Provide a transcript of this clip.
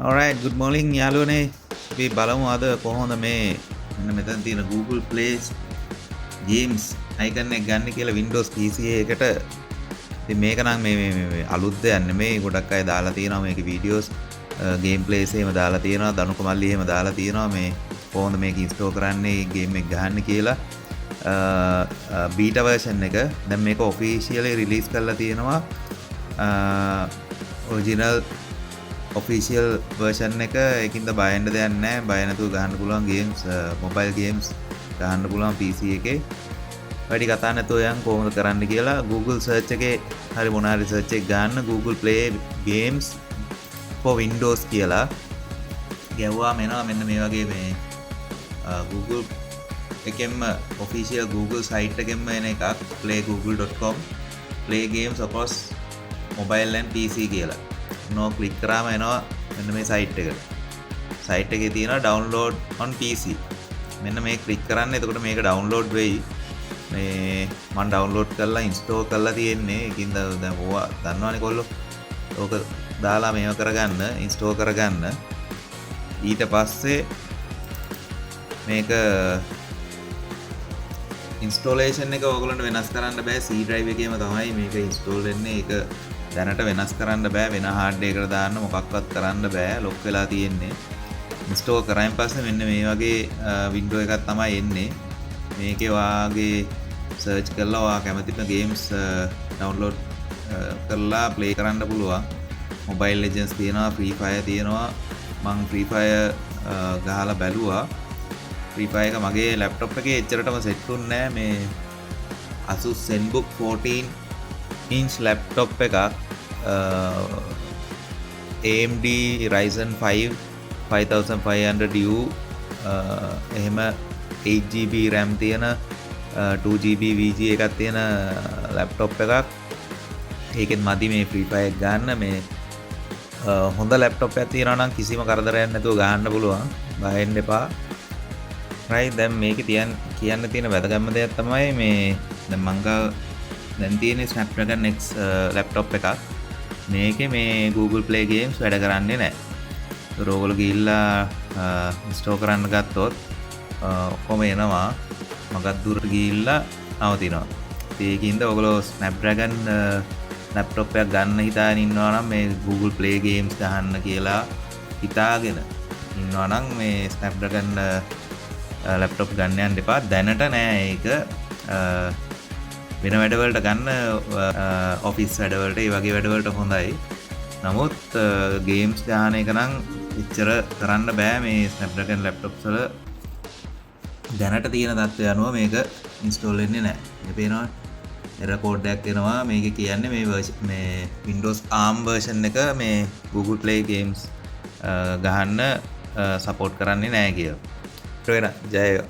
Alright, good morning යාළුවනේ. අපි බලමු අද කොහොමද මේ මෙන්න මෙතන තියෙන Google Play Games icon එක ගන්න කියලා Windows PC එකට. ඉතින් මේක නම් මේ අලුත් දෙයක් නෙමෙයි. ගොඩක් අය දාලා තියෙනවා මේකේ වීඩියෝස්, ගේම් ප්ලේස් එහෙම දාලා තියෙනවා, දනුක මල්ලි එහෙම දාලා තියෙනවා මේ කොහොමද මේක ඉන්ස්ටෝල් කරන්නේ, ගේම් එක ගහන්න කියලා. බීටා version එක දැන් මේක officially release කරලා තියෙනවා. original official version එක ඒකින්ද බය වෙන්න දෙයක් නැහැ. බය නැතුව ගහන්න පුළුවන් games, mobile games ගහන්න පුළුවන් PC එකේ. වැඩි කතා නැතුව යන් කොහොමද කරන්න කියලා Google search එකේ හරි මොන හරි search එක ගන්න Google Play Games for Windows කියලා ගැව්වාම එනවා මෙන්න මේ වගේ මේ Google එකෙන්ම official Google site එකෙන්ම එන එකක් playgoogle.com play games across mobile and PC කියලා. no click කරාම එනවා මෙන්න මේ site එකට. site එකේ තියෙනවා download on PC. මෙන්න මේ click කරන්න. එතකොට මේක download වෙයි. මේ මම download කරලා install කරලා තියෙන්නේ. ඒකින්ද දැන් ඕවා දන්නවනේ කොල්ලෝ. ඕක දාලා මේව කරගන්න, install කරගන්න. ඊට පස්සේ මේක installation එක ඕගොල්ලන්ට වෙනස් කරන්න බෑ. C drive එකේම තමයි මේක install වෙන්නේ. ඒක දැනට වෙනස් කරන්න බෑ. වෙන hard එකකට දාන්න මොකක්වත් කරන්න බෑ. lock වෙලා තියෙන්නේ. install කරායින් පස්සේ මෙන්න මේ වගේ window එකක් තමයි එන්නේ. මේකේ වාගේ search කරලා ඔයා කැමතිම games download කරලා play කරන්න පුළුවන්. Mobile Legends තියෙනවා, Free Fire තියෙනවා. මම Free Fire ගහලා බැලුවා. Free Fire එක මගේ laptop එකේ එච්චරටම set වුණේ නැහැ. මේ Asus ZenBook 14 inch laptop එකක් AMD Ryzen 5 5500U එහෙම 8GB RAM තියෙන 2GB VG එකක් තියෙන laptop එකක්. ඒකෙන් මදි මේ Free Fire ගන්න. මේ හොඳ laptop එකක් තියෙනවා නම් කිසිම කරදරයක් නැතුව ගහන්න පුළුවන්. බය වෙන්න එපා. right දැන් මේකේ කියන්න තියෙන වැදගත්ම දෙයක් තමයි මේ දැන් මං ගාව දැන් තියෙන Snapdragon X laptop එකක්. මේකේ මේ Google Play Games වැඩ කරන්නේ නැහැ. ඒක ඔයගොල්ලෝ ගිහිල්ලා install කරන්න ගත්තොත් ඔක්කොම එනවා. මගක් දුරට ගිහිල්ලා නවතිනවා. ඒකින්ද ඔයගොල්ලෝ Snapdragon laptop එකක් ගන්න හිතාගෙන ඉන්නවා නම් මේ Google Play Games ගහන්න කියලා හිතාගෙන ඉන්නවා නම් මේ Snapdragon laptop ගන්න යන්න එපා. දැනට නෑ ඒක. වෙන වැඩවලට ගන්න, office වැඩවලට, ඒ වගේ වැඩවලට හොඳයි. නමුත් games ගහන එක නම් එච්චර කරන්න බෑ මේ Snapdragon laptops වල. දැනට තියෙන තත්ත්වය අනුව මේක install වෙන්නේ නැහැ. මේ පේනවා error code එකක් එනවා. මේක කියන්නේ මේ Windows ARM version එක මේ Google Play Games ගහන්න support කරන්නේ නැහැ කියලා. ජය වේවා.